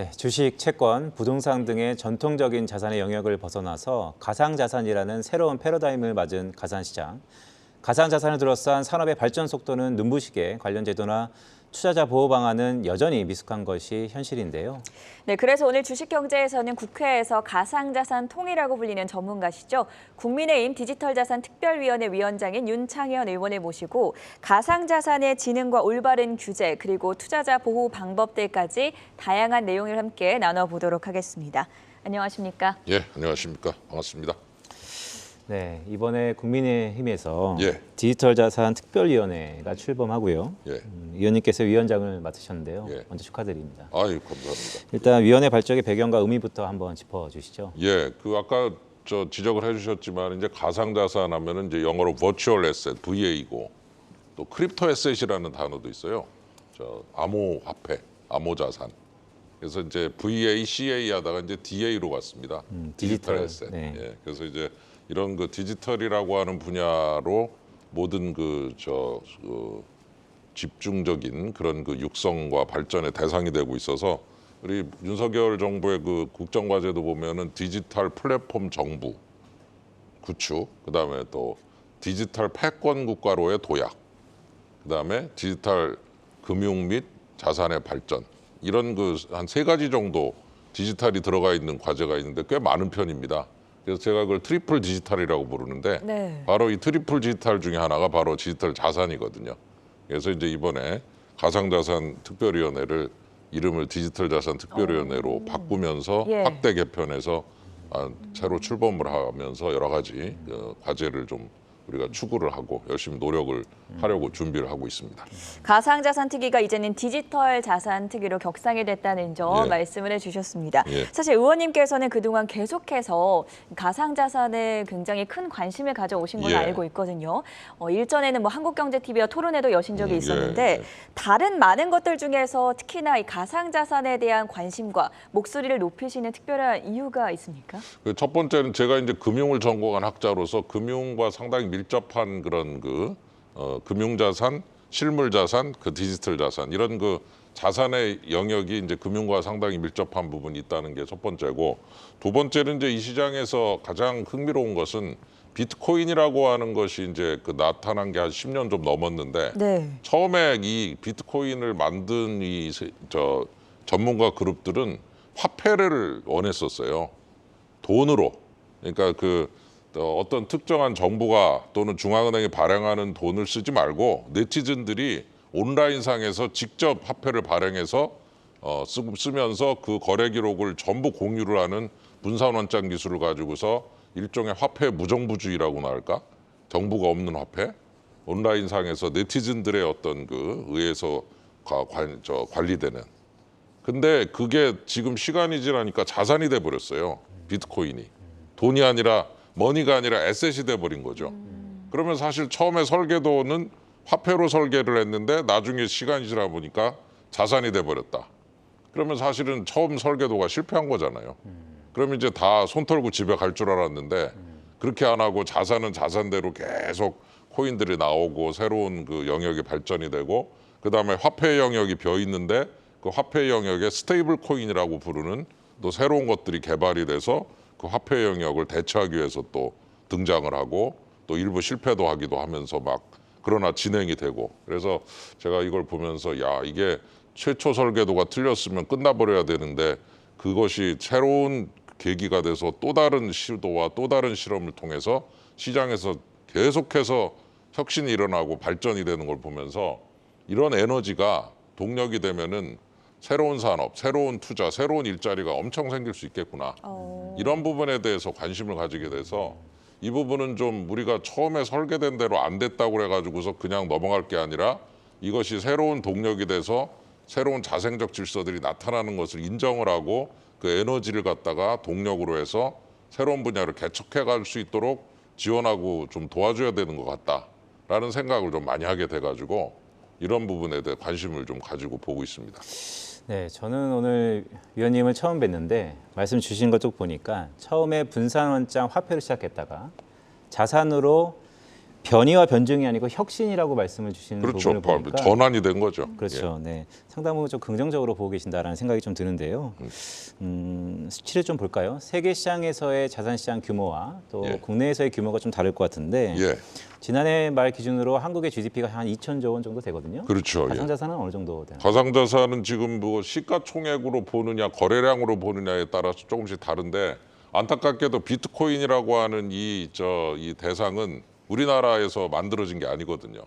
네, 주식, 채권, 부동산 등의 전통적인 자산의 영역을 벗어나서 가상자산이라는 새로운 패러다임을 맞은 가상시장. 가상자산을 둘러싼 산업의 발전 속도는 눈부시게 관련 제도나 투자자 보호 방안은 여전히 미숙한 것이 현실인데요. 네, 그래서 오늘 주식경제에서는 국회에서 가상자산 통이라고 불리는 전문가시죠. 국민의힘 디지털자산특별위원회 위원장인 윤창현 의원을 모시고 가상자산의 진흥과 올바른 규제 그리고 투자자 보호 방법들까지 다양한 내용을 함께 나눠보도록 하겠습니다. 안녕하십니까? 예, 안녕하십니까. 반갑습니다. 네, 이번에 국민의힘에서 예. 디지털자산특별위원회가 출범하고요. 예. 위원님께서 위원장을 맡으셨는데요. 예. 먼저 축하드립니다. 아유, 감사합니다. 일단 위원회 발족의 배경과 의미부터 한번 짚어주시죠. 예, 그 아까 지적을 해주셨지만 이제 가상자산 하면은 이제 영어로 virtual asset, VA고 또 크립토 에셋이라는 단어도 있어요. 암호화폐, 암호자산. 그래서 이제 VA, CA 하다가 이제 DA로 갔습니다. 디지털 에셋. 네. 예, 그래서 이제 이런 그 디지털이라고 하는 분야로 모든 집중적인 그런 그 육성과 발전의 대상이 되고 있어서 우리 윤석열 정부의 그 국정과제도 보면은 디지털 플랫폼 정부 구축, 그다음에 또 디지털 패권 국가로의 도약, 그다음에 디지털 금융 및 자산의 발전 이런 그 한 3가지 정도 디지털이 들어가 있는 과제가 있는데 꽤 많은 편입니다. 그래서 제가 그걸 트리플 디지털이라고 부르는데 네. 바로 이 트리플 디지털 중에 하나가 바로 디지털 자산이거든요. 그래서 이제 이번에 가상자산 특별위원회를 이름을 디지털 자산 특별위원회로 바꾸면서 예. 확대 개편해서 새로 출범을 하면서 여러 가지 과제를 좀 우리가 추구를 하고 열심히 노력을 하려고 준비를 하고 있습니다. 가상자산 특위가 이제는 디지털 자산 특위로 격상이 됐다는 점 예. 말씀을 해주셨습니다. 예. 사실 의원님께서는 그동안 계속해서 가상자산에 굉장히 큰 관심을 가져오신 걸로 예. 알고 있거든요. 일전에는 뭐 한국경제TV와 토론회도 여신 적이 있었는데 예. 다른 많은 것들 중에서 특히나 이 가상자산에 대한 관심과 목소리를 높이시는 특별한 이유가 있습니까? 그 첫 번째는 제가 이제 금융을 전공한 학자로서 금융과 상당히 밀접한 그런 금융자산, 실물자산, 디지털 자산 이런 자산의 영역이 이제 금융과 상당히 밀접한 부분이 있다는 게 첫 번째고, 두 번째는 이제 이 시장에서 가장 흥미로운 것은 비트코인이라고 하는 것이 이제 나타난 게 한 10년 좀 넘었는데 네. 처음에 이 비트코인을 만든 전문가 그룹들은 화폐를 원했었어요. 돈으로. 그러니까 어떤 특정한 정부가 또는 중앙은행이 발행하는 돈을 쓰지 말고 네티즌들이 온라인상에서 직접 화폐를 발행해서 쓰면서 그 거래 기록을 전부 공유를 하는 분산원장 기술을 가지고서 일종의 화폐 무정부주의라고나 할까? 정부가 없는 화폐? 온라인상에서 네티즌들의 어떤 의해서 관리되는. 근데 그게 지금 시간이 지나니까 자산이 돼 버렸어요. 비트코인이. 돈이 아니라 머니가 아니라 에셋이 돼 버린 거죠. 그러면 사실 처음에 설계도는 화폐로 설계를 했는데 나중에 시간이 지나 보니까 자산이 돼 버렸다. 그러면 사실은 처음 설계도가 실패한 거잖아요. 그러면 이제 다 손 털고 집에 갈 줄 알았는데 그렇게 안 하고 자산은 자산대로 계속 코인들이 나오고 새로운 영역이 발전이 되고, 그다음에 화폐 영역이 비어 있는데 그 화폐 영역에 스테이블 코인이라고 부르는 또 새로운 것들이 개발이 돼서 그 화폐 영역을 대처하기 위해서 또 등장을 하고 또 일부 실패도 하기도 하면서 그러나 진행이 되고, 그래서 제가 이걸 보면서 이게 최초 설계도가 틀렸으면 끝나버려야 되는데 그것이 새로운 계기가 돼서 또 다른 시도와 또 다른 실험을 통해서 시장에서 계속해서 혁신이 일어나고 발전이 되는 걸 보면서 이런 에너지가 동력이 되면은 새로운 산업, 새로운 투자, 새로운 일자리가 엄청 생길 수 있겠구나. 이런 부분에 대해서 관심을 가지게 돼서 이 부분은 좀 우리가 처음에 설계된 대로 안 됐다고 그래가지고서 그냥 넘어갈 게 아니라 이것이 새로운 동력이 돼서 새로운 자생적 질서들이 나타나는 것을 인정을 하고 그 에너지를 갖다가 동력으로 해서 새로운 분야를 개척해 갈 수 있도록 지원하고 좀 도와줘야 되는 것 같다라는 생각을 좀 많이 하게 돼가지고 이런 부분에 대해 관심을 좀 가지고 보고 있습니다. 네, 저는 오늘 위원님을 처음 뵀는데 말씀 주신 것 쭉 보니까 처음에 분산원장 화폐로 시작했다가 자산으로 변이와 변증이 아니고 혁신이라고 말씀을 주시는 그렇죠. 부분을 보니까 전환이 된 거죠. 그렇죠. 네, 상당히 좀 긍정적으로 보고 계신다라는 생각이 좀 드는데요. 수치를 좀 볼까요? 세계 시장에서의 자산 시장 규모와 또 예. 국내에서의 규모가 좀 다를 것 같은데 예, 지난해 말 기준으로 한국의 GDP가 한 2천조 원 정도 되거든요. 그렇죠. 가상 예. 자산은 어느 정도 되나요? 가상자산은 지금 뭐 시가총액으로 보느냐 거래량으로 보느냐에 따라서 조금씩 다른데 안타깝게도 비트코인이라고 하는 이 대상은 우리나라에서 만들어진 게 아니거든요.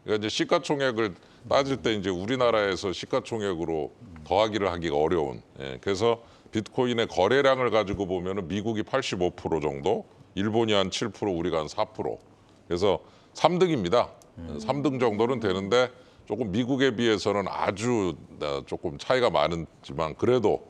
그러니까 이제 시가총액을 따질 때 이제 우리나라에서 시가총액으로 더하기를 하기가 어려운. 예, 그래서 비트코인의 거래량을 가지고 보면은 미국이 85% 정도, 일본이 한 7%, 우리가 한 4%. 그래서 3등입니다. 3등 정도는 되는데 조금 미국에 비해서는 아주 조금 차이가 많지만 그래도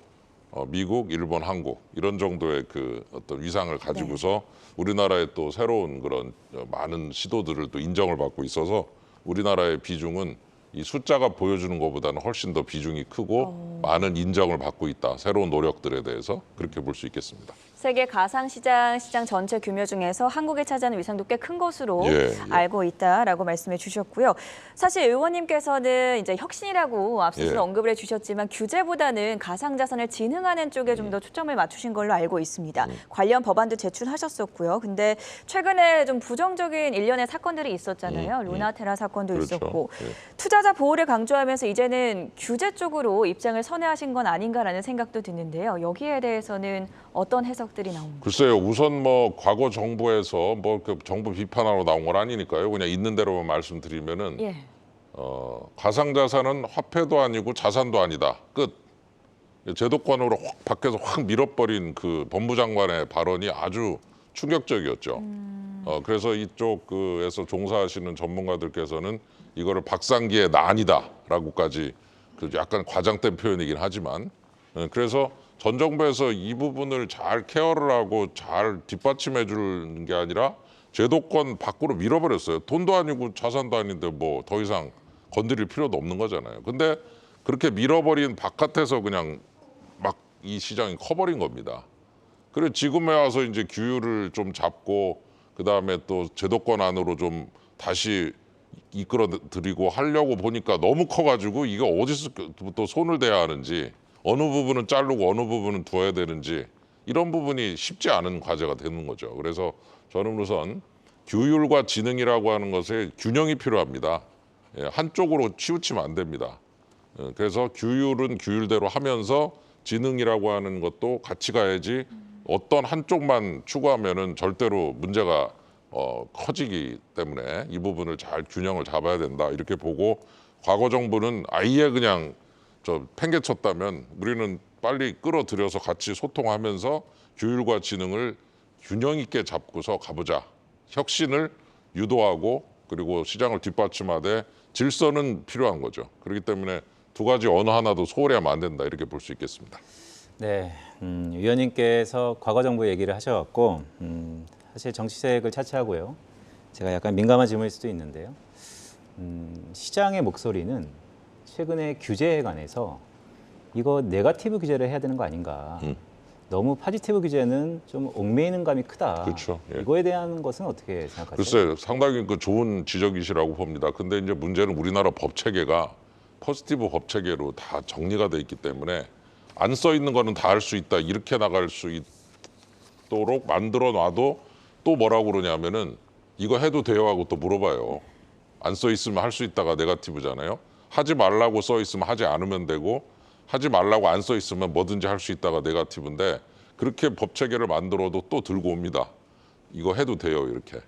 미국, 일본, 한국 이런 정도의 그 어떤 위상을 가지고서 우리나라의 또 새로운 그런 많은 시도들을 또 인정을 받고 있어서 우리나라의 비중은 이 숫자가 보여주는 것보다는 훨씬 더 비중이 크고 많은 인정을 받고 있다. 새로운 노력들에 대해서 그렇게 볼 수 있겠습니다. 세계 가상시장 전체 규모 중에서 한국이 차지하는 위상도 꽤 큰 것으로 예. 알고 있다라고 말씀해 주셨고요. 사실 의원님께서는 이제 혁신이라고 앞서서 예. 언급을 해주셨지만 규제보다는 가상자산을 진흥하는 쪽에 좀 더 초점을 맞추신 걸로 알고 있습니다. 관련 법안도 제출하셨었고요. 근데 최근에 좀 부정적인 일련의 사건들이 있었잖아요. 루나테라 사건도 그렇죠. 있었고 예. 투자자 보호를 강조하면서 이제는 규제 쪽으로 입장을 선회하신 건 아닌가라는 생각도 드는데요. 여기에 대해서는 어떤 해석들이 나옵니까? 글쎄요. 우선 뭐 과거 정부에서 뭐 그 정부 비판하러 나온 건 아니니까요. 그냥 있는 대로만 말씀드리면은 예. 가상자산은 화폐도 아니고 자산도 아니다. 끝. 제도권으로 밖에서 확 밀어버린 그 법무장관의 발언이 아주 충격적이었죠. 그래서 이쪽에서 종사하시는 전문가들께서는 이거를 박상기의 난이다라고까지 그 약간 과장된 표현이긴 하지만 그래서 전 정부에서 이 부분을 잘 케어를 하고 잘 뒷받침해 주는 게 아니라 제도권 밖으로 밀어버렸어요. 돈도 아니고 자산도 아닌데 뭐 더 이상 건드릴 필요도 없는 거잖아요. 근데 그렇게 밀어버린 바깥에서 그냥 막 이 시장이 커버린 겁니다. 그래 지금에 와서 이제 규율을 좀 잡고 그 다음에 또 제도권 안으로 좀 다시 이끌어 드리고 하려고 보니까 너무 커가지고 이게 어디서 또 손을 대야 하는지 어느 부분은 자르고 어느 부분은 두어야 되는지 이런 부분이 쉽지 않은 과제가 되는 거죠. 그래서 저는 우선 규율과 지능이라고 하는 것에 균형이 필요합니다. 예, 한쪽으로 치우치면 안 됩니다. 그래서 규율은 규율대로 하면서 지능이라고 하는 것도 같이 가야지 어떤 한쪽만 추구하면은 절대로 문제가 커지기 때문에 이 부분을 잘 균형을 잡아야 된다 이렇게 보고 과거 정부는 아예 그냥 팽개쳤다면 우리는 빨리 끌어들여서 같이 소통하면서 규율과 지능을 균형 있게 잡고서 가보자. 혁신을 유도하고 그리고 시장을 뒷받침하되 질서는 필요한 거죠. 그렇기 때문에 두 가지 어느 하나도 소홀히 하면 안 된다 이렇게 볼 수 있겠습니다. 네, 위원님께서 과거 정부 얘기를 하셔갖고 사실 정치색을 차치하고요. 제가 약간 민감한 질문일 수도 있는데요. 시장의 목소리는 최근에 규제에 관해서 이거 네거티브 규제를 해야 되는 거 아닌가. 너무 파지티브 규제는 좀 얽매이는 감이 크다. 그렇죠. 예. 이거에 대한 것은 어떻게 생각하세요? 글쎄요, 상당히 그 좋은 지적이시라고 봅니다. 근데 이제 문제는 우리나라 법 체계가 포지티브 법 체계로 다 정리가 돼 있기 때문에 안 써 있는 거는 다 할 수 있다 이렇게 나갈 수 있도록 만들어 놔도 또 뭐라고 그러냐면은 이거 해도 돼요 하고 또 물어봐요. 안 써 있으면 할 수 있다가 네거티브잖아요. 하지 말라고 써 있으면 하지 않으면 되고 하지 말라고 안 써 있으면 뭐든지 할 수 있다가 네거티브인데 그렇게 법 체계를 만들어도 또 들고 옵니다. 이거 해도 돼요 이렇게.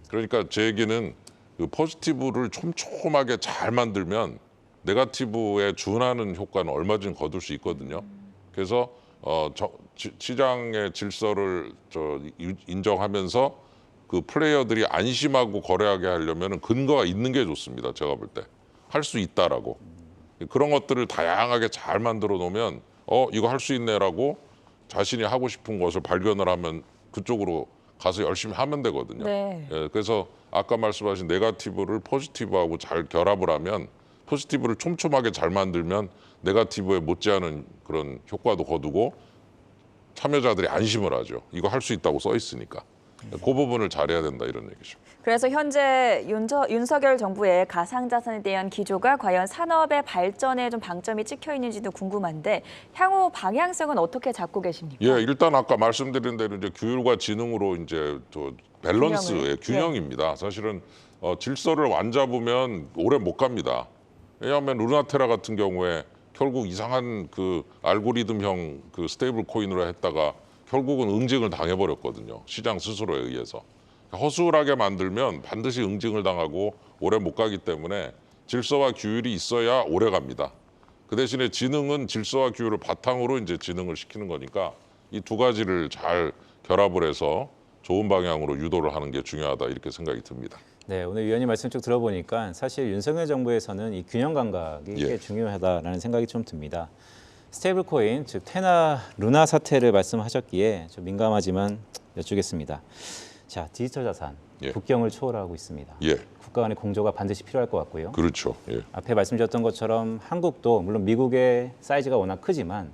그러니까 제 얘기는 그 포지티브를 촘촘하게 잘 만들면 네거티브에 준하는 효과는 얼마든지 거둘 수 있거든요. 그래서 시장의 질서를 인정하면서 그 플레이어들이 안심하고 거래하게 하려면 근거가 있는 게 좋습니다. 제가 볼 때. 할 수 있다라고. 그런 것들을 다양하게 잘 만들어 놓으면 이거 할 수 있네라고 자신이 하고 싶은 것을 발견을 하면 그쪽으로 가서 열심히 하면 되거든요. 네. 예, 그래서 아까 말씀하신 네거티브를 포지티브하고 잘 결합을 하면 포지티브를 촘촘하게 잘 만들면 네거티브에 못지않은 그런 효과도 거두고 참여자들이 안심을 하죠. 이거 할 수 있다고 써 있으니까. 그 부분을 잘해야 된다 이런 얘기죠. 그래서 현재 윤석열 정부의 가상자산에 대한 기조가 과연 산업의 발전에 좀 방점이 찍혀 있는지도 궁금한데 향후 방향성은 어떻게 잡고 계십니까? 예, 일단 아까 말씀드린 대로 이제 규율과 지능으로 이제 또 밸런스의 균형입니다. 사실은 질서를 안 잡으면 오래 못 갑니다. 왜냐하면 루나테라 같은 경우에 결국 이상한 그 알고리즘형 그 스테이블 코인으로 했다가 결국은 응징을 당해버렸거든요. 시장 스스로에 의해서. 허술하게 만들면 반드시 응징을 당하고 오래 못 가기 때문에 질서와 규율이 있어야 오래 갑니다. 그 대신에 지능은 질서와 규율을 바탕으로 이제 지능을 시키는 거니까 이 두 가지를 잘 결합을 해서 좋은 방향으로 유도를 하는 게 중요하다 이렇게 생각이 듭니다. 네, 오늘 위원님 말씀 쭉 들어보니까 사실 윤석열 정부에서는 이 균형 감각이 꽤 중요하다라는 생각이 좀 듭니다. 스테이블 코인, 즉 테나 루나 사태를 말씀하셨기에 좀 민감하지만 여쭈겠습니다. 자, 디지털 자산 국경을 초월하고 있습니다. 예, 국가 간의 공조가 반드시 필요할 것 같고요. 그렇죠. 예. 앞에 말씀드렸던 것처럼 한국도 물론 미국의 사이즈가 워낙 크지만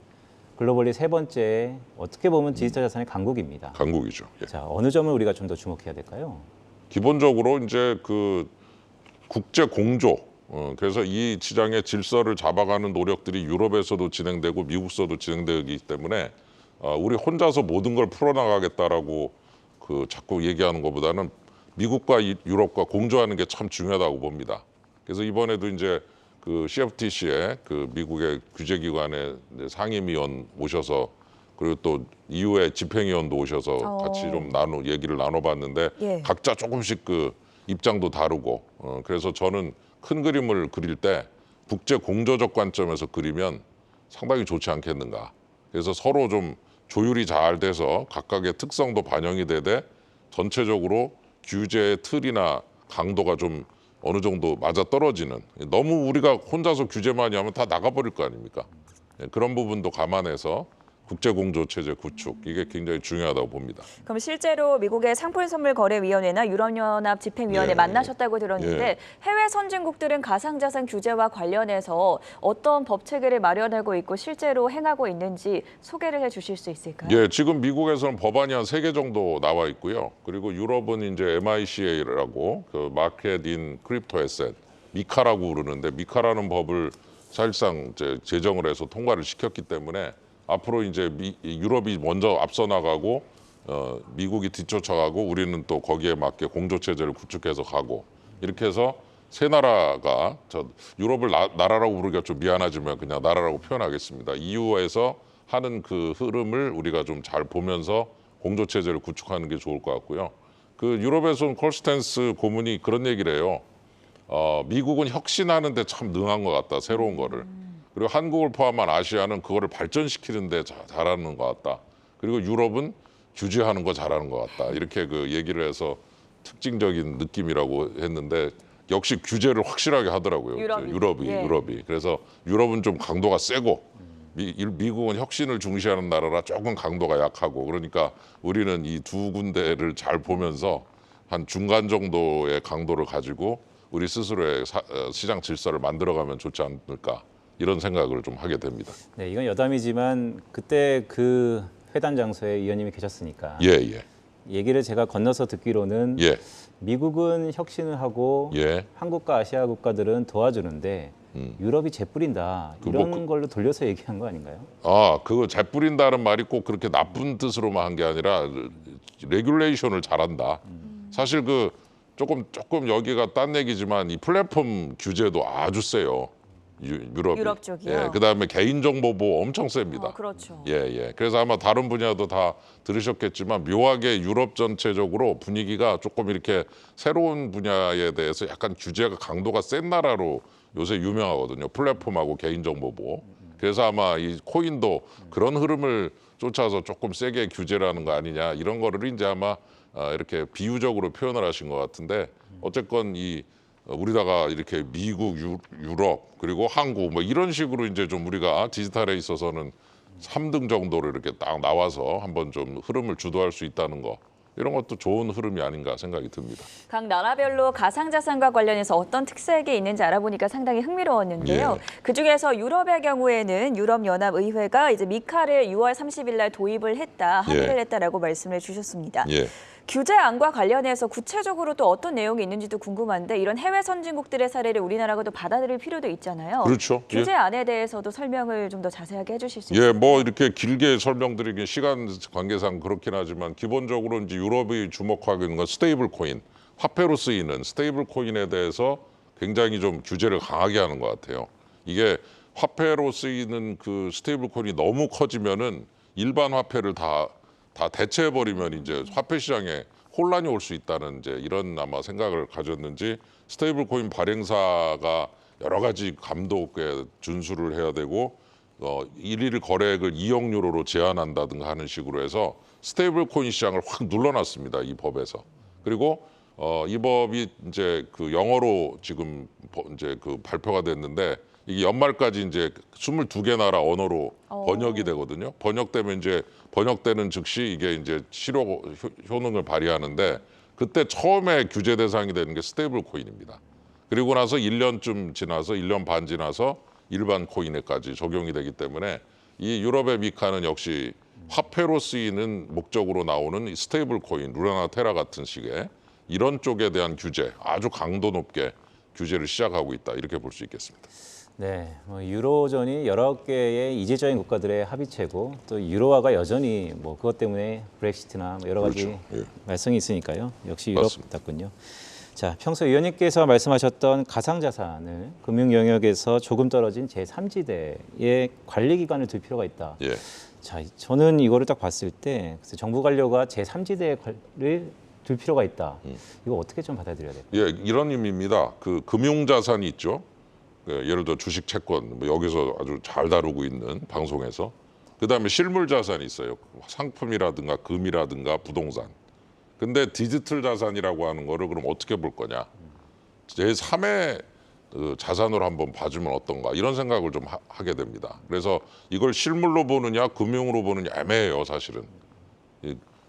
글로벌리 세 번째 어떻게 보면 디지털 자산의 강국입니다. 강국이죠. 예. 자, 어느 점을 우리가 좀 더 주목해야 될까요? 기본적으로 이제 그 국제 공조, 그래서 이 시장의 질서를 잡아가는 노력들이 유럽에서도 진행되고 미국에서도 진행되기 때문에 우리 혼자서 모든 걸 풀어나가겠다라고 그 자꾸 얘기하는 것보다는 미국과 유럽과 공조하는 게 참 중요하다고 봅니다. 그래서 이번에도 이제 그 CFTC의 그 미국의 규제기관의 상임위원 오셔서 그리고 또 EU의 집행위원도 오셔서 같이 좀 얘기를 나눠봤는데 각자 조금씩 그 입장도 다르고 그래서 저는 큰 그림을 그릴 때 국제 공조적 관점에서 그리면 상당히 좋지 않겠는가. 그래서 서로 좀 조율이 잘 돼서 각각의 특성도 반영이 되되 전체적으로 규제의 틀이나 강도가 좀 어느 정도 맞아 떨어지는 너무 우리가 혼자서 규제 많이 하면 다 나가버릴 거 아닙니까? 그런 부분도 감안해서 국제공조체제 구축 이게 굉장히 중요하다고 봅니다. 그럼 실제로 미국의 상품선물거래위원회나 유럽연합 집행위원회 만나셨다고 들었는데 해외 선진국들은 가상자산 규제와 관련해서 어떤 법 체계를 마련하고 있고 실제로 행하고 있는지 소개를 해주실 수 있을까요? 예, 지금 미국에서는 법안이 한 3개 정도 나와 있고요. 그리고 유럽은 이제 MICA라고 그 마켓 인 크립토 에셋 미카라고 부르는데 미카라는 법을 사실상 이제 제정을 해서 통과를 시켰기 때문에 앞으로 이제 유럽이 먼저 앞서 나가고 미국이 뒤쫓아가고 우리는 또 거기에 맞게 공조 체제를 구축해서 가고 이렇게 해서 세 나라가 유럽을 나라라고 부르기가 좀 미안하지만 그냥 나라라고 표현하겠습니다. EU에서 하는 그 흐름을 우리가 좀 잘 보면서 공조 체제를 구축하는 게 좋을 것 같고요. 그 유럽에서는 콜스텐스 고문이 그런 얘기를 해요. 미국은 혁신하는 데 참 능한 것 같다. 새로운 거를. 그리고 한국을 포함한 아시아는 그거를 발전시키는 데 잘하는 것 같다. 그리고 유럽은 규제하는 거 잘하는 것 같다. 이렇게 그 얘기를 해서 특징적인 느낌이라고 했는데 역시 규제를 확실하게 하더라고요. 유럽이. 그래서 유럽은 좀 강도가 세고 미국은 혁신을 중시하는 나라라 조금 강도가 약하고 그러니까 우리는 이 두 군데를 잘 보면서 한 중간 정도의 강도를 가지고 우리 스스로의 시장 질서를 만들어가면 좋지 않을까. 이런 생각을 좀 하게 됩니다. 네, 이건 여담이지만 그때 그 회담 장소에 위원님이 계셨으니까 얘기를 제가 건너서 듣기로는 미국은 혁신을 하고 한국과 아시아 국가들은 도와주는데 유럽이 재뿌린다 이런 걸로 돌려서 얘기한 거 아닌가요? 그거 재뿌린다는 말이 꼭 그렇게 나쁜 뜻으로만 한 게 아니라 레귤레이션을 잘한다. 사실 그 조금 여기가 딴 얘기지만 이 플랫폼 규제도 아주 세요. 유럽 쪽이요. 그다음에 개인정보보호 엄청 셉니다. 그렇죠. 그래서 아마 다른 분야도 다 들으셨겠지만 묘하게 유럽 전체적으로 분위기가 조금 이렇게 새로운 분야에 대해서 약간 규제가 강도가 센 나라로 요새 유명하거든요. 플랫폼하고 개인정보보호. 그래서 아마 이 코인도 그런 흐름을 쫓아서 조금 세게 규제를 하는 거 아니냐 이런 거를 이제 아마 이렇게 비유적으로 표현을 하신 것 같은데 어쨌건 우리다가 이렇게 미국, 유럽 그리고 한국 뭐 이런 식으로 이제 좀 우리가 디지털에 있어서는 3등 정도로 이렇게 딱 나와서 한번 좀 흐름을 주도할 수 있다는 거 이런 것도 좋은 흐름이 아닌가 생각이 듭니다. 각 나라별로 가상자산과 관련해서 어떤 특색이 있는지 알아보니까 상당히 흥미로웠는데요. 그중에서 유럽의 경우에는 유럽연합의회가 이제 미카를 6월 30일 날 도입을 했다, 합의를 했다라고 말씀을 주셨습니다. 규제안과 관련해서 구체적으로 또 어떤 내용이 있는지도 궁금한데 이런 해외 선진국들의 사례를 우리나라가 또 받아들일 필요도 있잖아요. 그렇죠. 예. 규제안에 대해서도 설명을 좀 더 자세하게 해주실 수 예, 있을까요? 뭐 이렇게 길게 설명드리긴 시간 관계상 그렇긴 하지만 기본적으로 이제 유럽이 주목하고 있는 건 스테이블 코인, 화폐로 쓰이는 스테이블 코인에 대해서 굉장히 좀 규제를 강하게 하는 것 같아요. 이게 화폐로 쓰이는 그 스테이블 코인이 너무 커지면은 일반 화폐를 다 대체해 버리면 이제 화폐 시장에 혼란이 올 수 있다는 이제 이런 아마 생각을 가졌는지 스테이블 코인 발행사가 여러 가지 감독에 준수를 해야 되고 일일 거래액을 2억 유로로 제한한다든가 하는 식으로 해서 스테이블 코인 시장을 확 눌러놨습니다. 이 법에서. 그리고 이 법이 이제 그 영어로 지금 이제 그 발표가 됐는데 이게 연말까지 이제 22개 나라 언어로 번역이 되거든요. 번역되면 이제 번역되는 즉시 이게 이제 실효 효능을 발휘하는데 그때 처음에 규제 대상이 되는 게 스테이블 코인입니다. 그리고 나서 1년쯤 지나서 1년 반 지나서 일반 코인에까지 적용이 되기 때문에 이 유럽의 미카는 역시 화폐로 쓰이는 목적으로 나오는 이 스테이블 코인, 루나나 테라 같은 식의 이런 쪽에 대한 규제, 아주 강도 높게 규제를 시작하고 있다 이렇게 볼 수 있겠습니다. 네, 유로존이 여러 개의 이질적인 국가들의 합의체고 또 유로화가 여전히 뭐 그것 때문에 브렉시트나 뭐 여러 가지 그렇죠. 예. 말썽이 있으니까요. 역시 맞습니다. 유럽답군요. 자, 평소 의원님께서 말씀하셨던 가상자산을 금융 영역에서 조금 떨어진 제3지대의 관리 기관을 둘 필요가 있다. 예. 자, 저는 이거를 딱 봤을 때 그래서 정부 관료가 제3지대를 둘 필요가 있다. 이거 어떻게 좀 받아들여야 될까요? 예, 이런 의미입니다. 그 금융 자산이 있죠. 예를 들어 주식, 채권 뭐 여기서 아주 잘 다루고 있는 방송에서 그다음에 실물 자산이 있어요. 상품이라든가 금이라든가 부동산. 근데 디지털 자산이라고 하는 거를 그럼 어떻게 볼 거냐? 제3의 자산으로 한번 봐주면 어떤가 이런 생각을 좀 하게 됩니다. 그래서 이걸 실물로 보느냐 금융으로 보느냐 애매해요 사실은.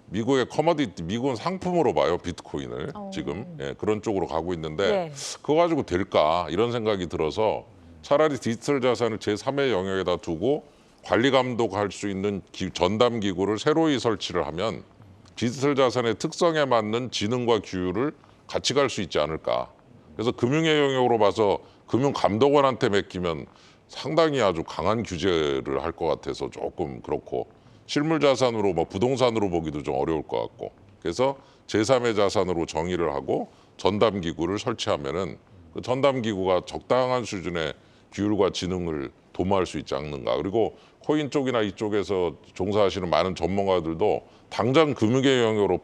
미국의 커머디티, 미국은 상품으로 봐요 비트코인을 지금 그런 쪽으로 가고 있는데 네. 그거 가지고 될까 이런 생각이 들어서 차라리 디지털 자산을 제3의 영역에다 두고 관리 감독할 수 있는 전담 기구를 새로이 설치를 하면 디지털 자산의 특성에 맞는 지능과 규율을 같이 갈 수 있지 않을까. 그래서 금융의 영역으로 봐서 금융감독원한테 맡기면 상당히 아주 강한 규제를 할 것 같아서 조금 그렇고 실물 자산으로 뭐 부동산으로 보기도 좀 어려울 것 같고 그래서 제3의 자산으로 정의를 하고 전담 기구를 설치하면은 그 전담 기구가 적당한 수준의 규율과 지능을 도모할 수 있지 않는가. 그리고 코인 쪽이나 이쪽에서 종사하시는 많은 전문가들도 당장 금융의 영역으로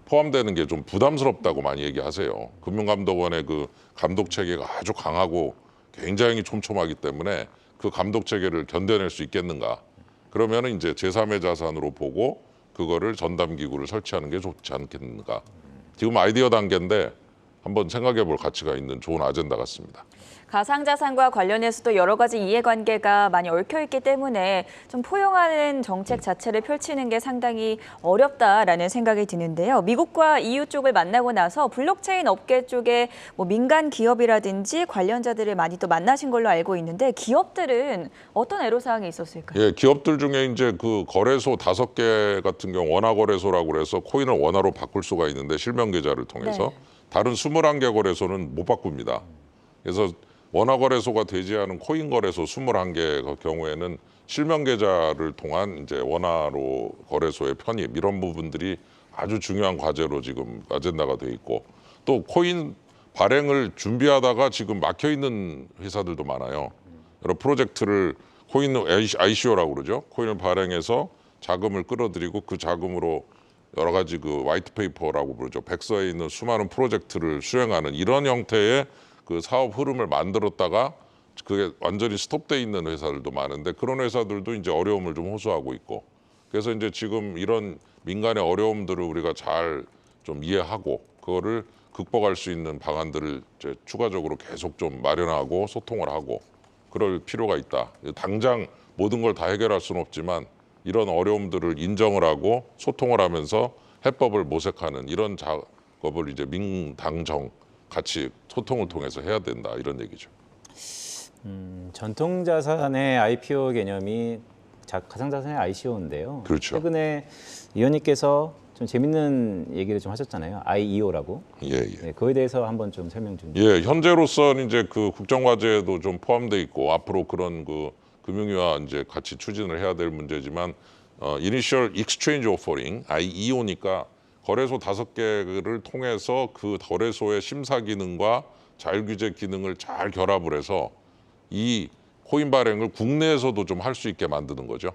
포함되는 게 좀 부담스럽다고 많이 얘기하세요. 금융감독원의 그 감독 체계가 아주 강하고 굉장히 촘촘하기 때문에 그 감독 체계를 견뎌낼 수 있겠는가. 그러면은 이제 제3의 자산으로 보고 그거를 전담 기구를 설치하는 게 좋지 않겠는가. 지금 아이디어 단계인데 한번 생각해 볼 가치가 있는 좋은 아젠다 같습니다. 가상자산과 관련해서도 여러 가지 이해관계가 많이 얽혀있기 때문에 좀 포용하는 정책 자체를 펼치는 게 상당히 어렵다라는 생각이 드는데요. 미국과 EU 쪽을 만나고 나서 블록체인 업계 쪽에 뭐 민간 기업이라든지 관련자들을 많이 또 만나신 걸로 알고 있는데 기업들은 어떤 애로사항이 있었을까요? 예, 기업들 중에 이제 그 거래소 5개 같은 경우 원화 거래소라고 그래서 코인을 원화로 바꿀 수가 있는데 실명 계좌를 통해서 네. 다른 21개 거래소는 못 바꿉니다. 그래서 원화 거래소가 되지 않은 코인 거래소 21개 경우에는 실명 계좌를 통한 이제 원화로 거래소의 편입 이런 부분들이 아주 중요한 과제로 지금 아젠다가 돼 있고 또 코인 발행을 준비하다가 지금 막혀 있는 회사들도 많아요. 여러 프로젝트를 코인 ICO라고 그러죠. 코인을 발행해서 자금을 끌어들이고 그 자금으로 여러 가지 그 화이트 페이퍼라고 부르죠. 백서에 있는 수많은 프로젝트를 수행하는 이런 형태의 그 사업 흐름을 만들었다가 그게 완전히 스톱돼 있는 회사들도 많은데 그런 회사들도 이제 어려움을 좀 호소하고 있고 그래서 이제 지금 이런 민간의 어려움들을 우리가 잘 좀 이해하고 그거를 극복할 수 있는 방안들을 이제 추가적으로 계속 좀 마련하고 소통을 하고 그럴 필요가 있다. 당장 모든 걸 다 해결할 수는 없지만 이런 어려움들을 인정을 하고 소통을 하면서 해법을 모색하는 이런 작업을 이제 민당정 같이 소통을 통해서 해야 된다 이런 얘기죠. 전통자산의 IPO 개념이 가상자산의 ICO인데요. 그렇죠. 최근에 의원님께서 좀 재밌는 얘기를 좀 하셨잖아요. IEO라고. 예, 예. 네, 그거에 대해서 한번 좀 설명 좀. 예, 현재로서는 이제 그 국정과제에도 좀 포함돼 있고 앞으로 그런 그 금융위와 이제 같이 추진을 해야 될 문제지만 Initial Exchange Offering IEO니까 거래소 5개를 통해서 그 거래소의 심사 기능과 자율규제 기능을 잘 결합을 해서 이 코인 발행을 국내에서도 좀 할 수 있게 만드는 거죠.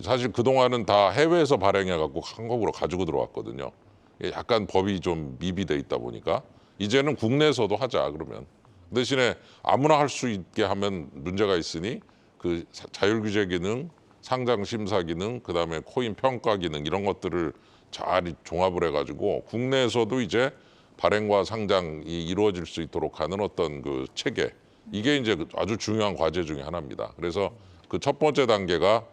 사실 그동안은 다 해외에서 발행해 갖고 한국으로 가지고 들어왔거든요. 약간 법이 좀 미비돼 있다 보니까 이제는 국내에서도 하자 그러면 대신에 아무나 할 수 있게 하면 문제가 있으니 그 자율규제 기능, 상장 심사 기능, 그다음에 코인 평가 기능 이런 것들을 잘 종합을 해가지고 국내에서도 이제 발행과 상장이 이루어질 수 있도록 하는 어떤 그 체계 이게 이제 아주 중요한 과제 중에 하나입니다. 그래서 그 첫 번째 단계가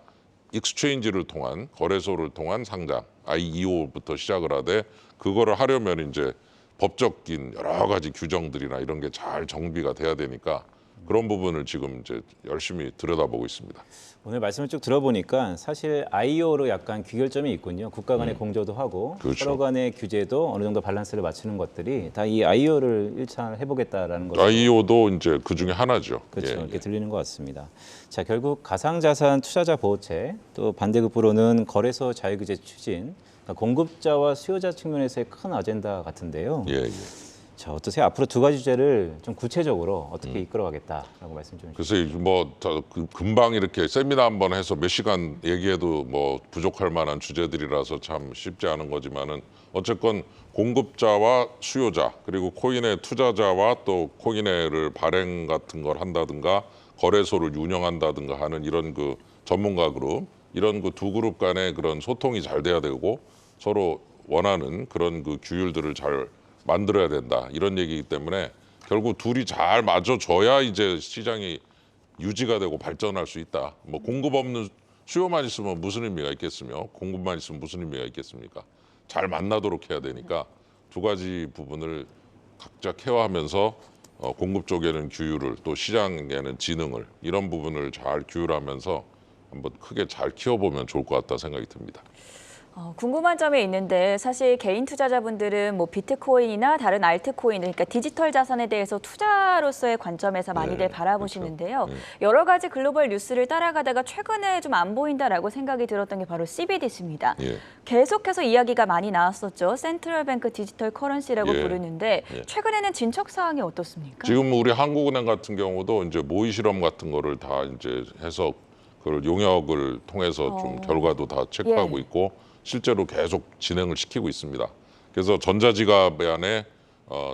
익스체인지를 통한 거래소를 통한 상장 IEO부터 시작을 하되 그거를 하려면 이제 법적인 여러 가지 규정들이나 이런 게 잘 정비가 돼야 되니까 그런 부분을 지금 이제 열심히 들여다보고 있습니다. 오늘 말씀을 쭉 들어보니까 사실 IEO로 약간 귀결점이 있군요. 국가 간의 공조도 하고 그렇죠. 서로 간의 규제도 어느 정도 밸런스를 맞추는 것들이 다 이 IEO를 일차해보겠다라는 거죠. IEO도 이제 그 중에 하나죠. 그렇죠. 예, 이렇게 예. 들리는 것 같습니다. 자, 결국 가상자산 투자자 보호책, 또 반대급부로는 거래소 자율규제 추진, 그러니까 공급자와 수요자 측면에서의 큰 아젠다 같은데요. 예, 예. 자, 어떠세요? 앞으로 두 가지 주제를 좀 구체적으로 어떻게 이끌어가겠다라고 말씀 좀 해주세요. 그래서 뭐 금방 이렇게 세미나 한번 해서 몇 시간 얘기해도 뭐 부족할 만한 주제들이라서 참 쉽지 않은 거지만은 어쨌건 공급자와 수요자 그리고 코인의 투자자와 또 코인의를 발행 같은 걸 한다든가 거래소를 운영한다든가 하는 이런 그 전문가 그룹 이런 그 두 그룹 간의 그런 소통이 잘 돼야 되고 서로 원하는 그런 그 규율들을 잘 만들어야 된다 이런 얘기이기 때문에 결국 둘이 잘 맞아줘야 이제 시장이 유지가 되고 발전할 수 있다. 뭐 공급 없는 수요만 있으면 무슨 의미가 있겠으며 공급만 있으면 무슨 의미가 있겠습니까? 잘 만나도록 해야 되니까 두 가지 부분을 각자 케어하면서 공급 쪽에는 규율을 또 시장에는 지능을 이런 부분을 잘 규율하면서 한번 크게 잘 키워보면 좋을 것 같다 생각이 듭니다. 궁금한 점이 있는데 사실 개인 투자자분들은 뭐 비트코인이나 다른 알트코인, 그러니까 디지털 자산에 대해서 투자로서의 관점에서 많이들 바라보시는데요. 그렇죠. 여러 가지 글로벌 뉴스를 따라가다가 최근에 좀 안 보인다라고 생각이 들었던 게 바로 CBDC입니다. 예. 계속해서 이야기가 많이 나왔었죠. 센트럴뱅크 디지털 커런시라고 예. 부르는데 예. 최근에는 진척 사항이 어떻습니까? 지금 우리 한국은행 같은 경우도 이제 모의 실험 같은 거를 다 이제 해서 그걸 용역을 통해서 좀 결과도 다 체크하고 예. 있고 실제로 계속 진행을 시키고 있습니다. 그래서 전자지갑 안에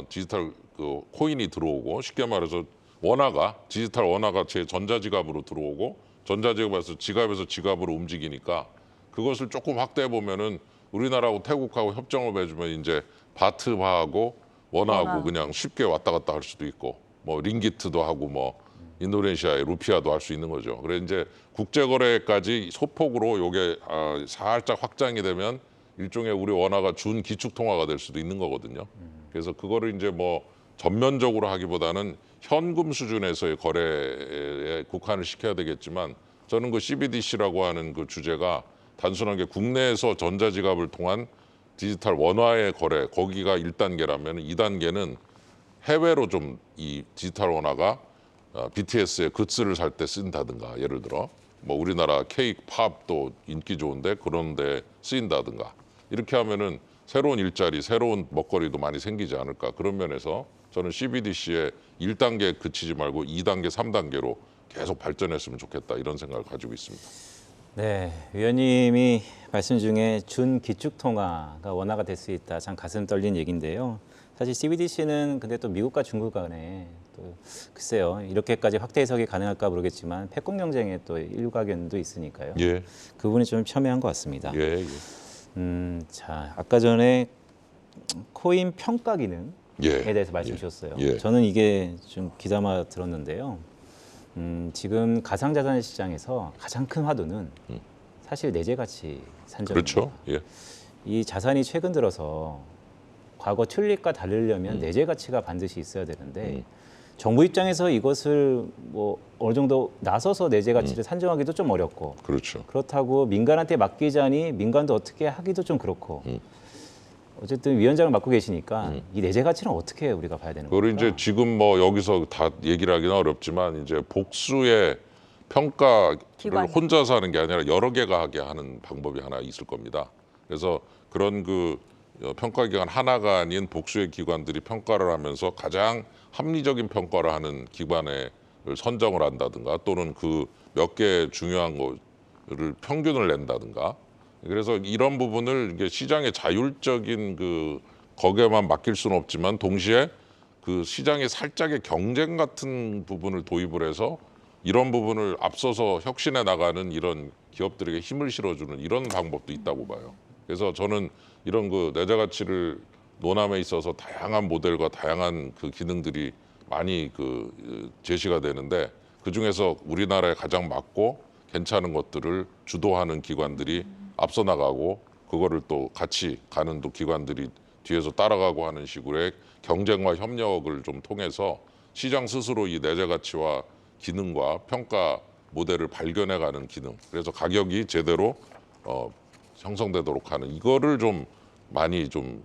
디지털 그 코인이 들어오고 쉽게 말해서 원화가 디지털 원화가 제 전자지갑으로 들어오고 전자지갑에서 지갑으로 움직이니까 그것을 조금 확대해 보면은 우리나라하고 태국하고 협정을 맺으면 이제 바트화하고 원화하고 원화. 그냥 쉽게 왔다 갔다 할 수도 있고 뭐 링기트도 하고 뭐 인도네시아의 루피아도 할 수 있는 거죠. 그래 이제 국제거래까지 소폭으로 요게 살짝 확장이 되면 일종의 우리 원화가 준 기축통화가 될 수도 있는 거거든요. 그래서 그거를 이제 뭐 전면적으로 하기보다는 현금 수준에서의 거래에 국한을 시켜야 되겠지만 저는 그 CBDC라고 하는 그 주제가 단순하게 국내에서 전자지갑을 통한 디지털 원화의 거래 거기가 1단계라면 2단계는 해외로 좀 이 디지털 원화가 BTS의 굿즈를 살 때 쓴다든가 예를 들어 뭐 우리나라 케이크 팝도 인기 좋은데 그런데 쓰인다든가 이렇게 하면은 새로운 일자리 새로운 먹거리도 많이 생기지 않을까 그런 면에서 저는 CBDC의 1단계 그치지 말고 2단계 3단계로 계속 발전했으면 좋겠다 이런 생각을 가지고 있습니다. 네, 위원님이 말씀 중에 준 기축통화가 원화가 될 수 있다. 참 가슴 떨린 얘기인데요. 사실 CBDC는 근데 또 미국과 중국 간에 또 글쎄요 이렇게까지 확대 해석이 가능할까 모르겠지만 패권 경쟁에 또 일가견도 있으니까요. 예, 그 부분이 좀 첨예한 것 같습니다. 예, 예. 자 아까 전에 코인 평가 기능에 예. 대해서 말씀 주셨어요. 예. 저는 이게 좀 귀담아 들었는데요. 지금 가상자산 시장에서 가장 큰 화두는 사실 내재 가치 산정입니다. 그렇죠. 예. 이 자산이 최근 들어서 과거 튤립과 다르려면 내재 가치가 반드시 있어야 되는데 정부 입장에서 이것을 뭐 어느 정도 나서서 내재 가치를 산정하기도 좀 어렵고 그렇죠. 그렇다고 민간한테 맡기자니 민간도 어떻게 하기도 좀 그렇고 어쨌든 위원장을 맡고 계시니까 이 내재 가치는 어떻게 우리가 봐야 되는 그리고 겁니까? 이제 지금 뭐 여기서 다 얘기를 하기는 어렵지만 이제 복수의 평가를 기관. 혼자서 하는 게 아니라 여러 개가 하게 하는 방법이 하나 있을 겁니다. 그래서 그런 그 평가 기관 하나가 아닌 복수의 기관들이 평가를 하면서 가장 합리적인 평가를 하는 기관을 선정을 한다든가 또는 그 몇 개 중요한 거를 평균을 낸다든가 그래서 이런 부분을 이게 시장의 자율적인 그 거기에만 맡길 수는 없지만 동시에 그 시장의 살짝의 경쟁 같은 부분을 도입을 해서 이런 부분을 앞서서 혁신해 나가는 이런 기업들에게 힘을 실어주는 이런 방법도 있다고 봐요. 그래서 저는 이런 그 내재 가치를 논함에 있어서 다양한 모델과 다양한 그 기능들이 많이 그 제시가 되는데 그 중에서 우리나라에 가장 맞고 괜찮은 것들을 주도하는 기관들이 앞서 나가고 그거를 또 같이 가는 또 기관들이 뒤에서 따라가고 하는 식으로의 경쟁과 협력을 좀 통해서 시장 스스로 이 내재 가치와 기능과 평가 모델을 발견해가는 기능. 그래서 가격이 제대로 형성되도록 하는 이거를 좀 많이 좀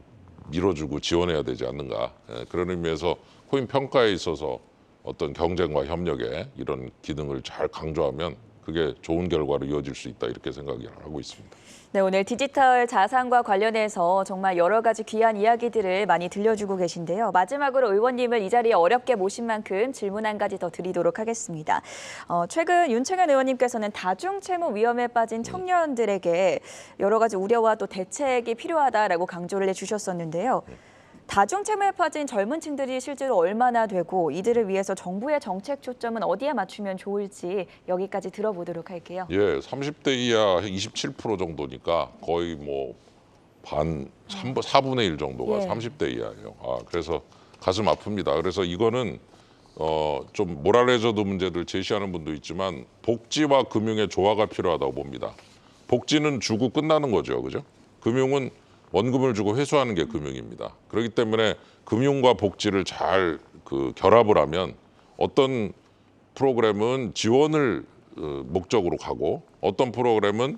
밀어주고 지원해야 되지 않는가. 그런 의미에서 코인 평가에 있어서 어떤 경쟁과 협력에 이런 기능을 잘 강조하면 그게 좋은 결과로 이어질 수 있다 이렇게 생각을 하고 있습니다. 네, 오늘 디지털 자산과 관련해서 정말 여러 가지 귀한 이야기들을 많이 들려주고 계신데요. 마지막으로 의원님을 이 자리에 어렵게 모신 만큼 질문 한 가지 더 드리도록 하겠습니다. 최근 윤창현 의원님께서는 다중채무 위험에 빠진 청년들에게 여러 가지 우려와 또 대책이 필요하다라고 강조를 해주셨었는데요. 다중채무에 빠진 젊은 층들이 실제로 얼마나 되고 이들을 위해서 정부의 정책 초점은 어디에 맞추면 좋을지 여기까지 들어보도록 할게요. 예, 30대 이하 27% 정도니까 거의 뭐 반 4분의 1 정도가 예. 30대 이하예요. 그래서 가슴 아픕니다. 그래서 이거는 좀 모랄 해저드 문제들 제시하는 분도 있지만 복지와 금융의 조화가 필요하다고 봅니다. 복지는 주고 끝나는 거죠, 그죠? 금융은 원금을 주고 회수하는 게 금융입니다. 그렇기 때문에 금융과 복지를 잘 그 결합을 하면 어떤 프로그램은 지원을 목적으로 가고 어떤 프로그램은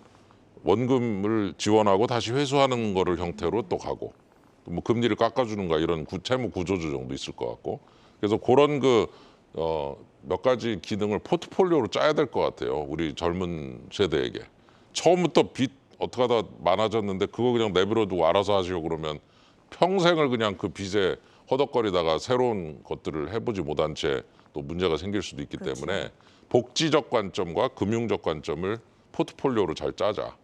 원금을 지원하고 다시 회수하는 거를 형태로 또 가고 뭐 금리를 깎아주는가 이런 채무 구조조 정도 있을 것 같고 그래서 그런 몇 가지 기능을 포트폴리오로 짜야 될 것 같아요. 우리 젊은 세대에게 처음부터 빚 어떻게 하다 많아졌는데 그거 그냥 내버려두고 알아서 하시오 그러면 평생을 그냥 그 빚에 허덕거리다가 새로운 것들을 해보지 못한 채 또 문제가 생길 수도 있기 그렇죠. 때문에 복지적 관점과 금융적 관점을 포트폴리오로 잘 짜자.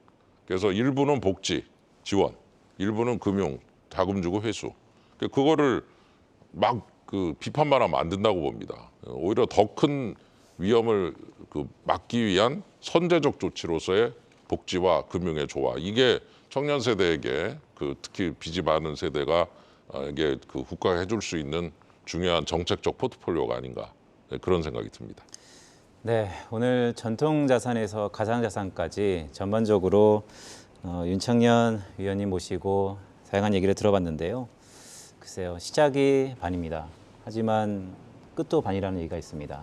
그래서 일부는 복지, 지원, 일부는 금융, 자금 주고 회수. 그거를 막 그 비판만 하면 안 된다고 봅니다. 오히려 더 큰 위험을 막기 위한 선제적 조치로서의 복지와 금융의 조화. 이게 청년 세대에게 특히 빚이 많은 세대가 이게 국가가 해줄 수 있는 중요한 정책적 포트폴리오가 아닌가 그런 생각이 듭니다. 네, 오늘 전통 자산에서 가상 자산까지 전반적으로 윤창현 위원님 모시고 다양한 얘기를 들어봤는데요. 글쎄요, 시작이 반입니다. 하지만 끝도 반이라는 얘기가 있습니다.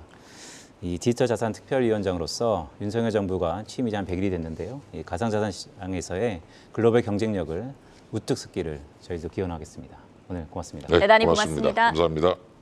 이 디지털 자산 특별위원장으로서 윤석열 정부가 취임이 한 100일이 됐는데요. 이 가상 자산 시장에서의 글로벌 경쟁력을 우뚝 섰기를 저희도 기원하겠습니다. 오늘 고맙습니다. 대단히 고맙습니다. 고맙습니다. 감사합니다.